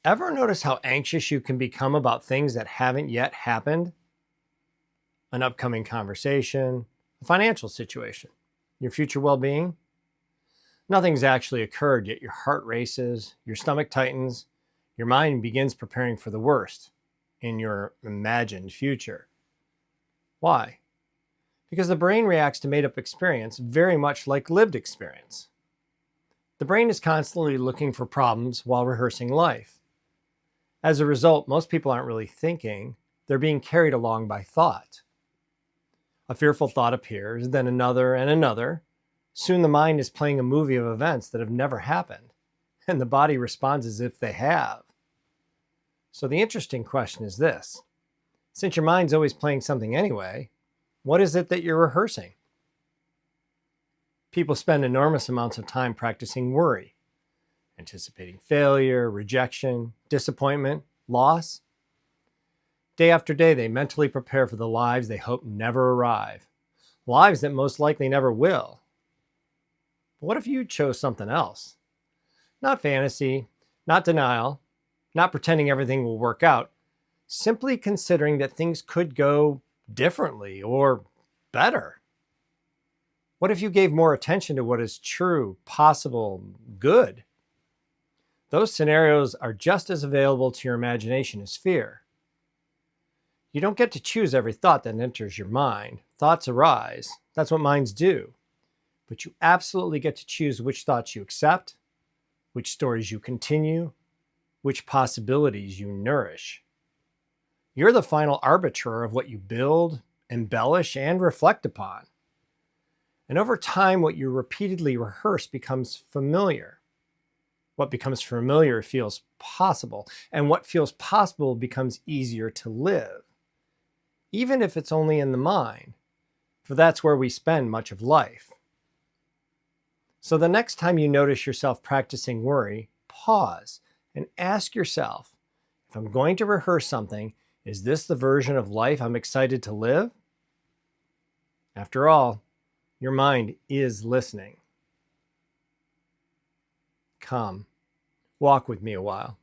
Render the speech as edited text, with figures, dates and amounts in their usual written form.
Ever notice how anxious you can become about things that haven't yet happened? An upcoming conversation, a financial situation, your future well being? Nothing's actually occurred, yet your heart races, your stomach tightens, your mind begins preparing for the worst in your imagined future. Why? Because the brain reacts to made up experience very much like lived experience. The brain is constantly looking for problems while rehearsing life. As a result, most people aren't really thinking, they're being carried along by thought. A fearful thought appears, then another and another. Soon the mind is playing a movie of events that have never happened, and the body responds as if they have. So the interesting question is this: since your mind's always playing something anyway, what is it that you're rehearsing? People spend enormous amounts of time practicing worry, anticipating failure, rejection, disappointment, loss. Day after day, they mentally prepare for the lives they hope never arrive, lives that most likely never will. But what if you chose something else? Not fantasy, not denial, not pretending everything will work out, simply considering that things could go differently or better. What if you gave more attention to what is true, possible, good? Those scenarios are just as available to your imagination as fear. You don't get to choose every thought that enters your mind. Thoughts arise. That's what minds do. But you absolutely get to choose which thoughts you accept, which stories you continue, which possibilities you nourish. You're the final arbiter of what you build, embellish, and reflect upon. And over time, what you repeatedly rehearse becomes familiar. What becomes familiar feels possible, and what feels possible becomes easier to live, even if it's only in the mind, for that's where we spend much of life. So the next time you notice yourself practicing worry, pause and ask yourself, if I'm going to rehearse something, is this the version of life I'm excited to live? After all, your mind is listening. Come, walk with me a while.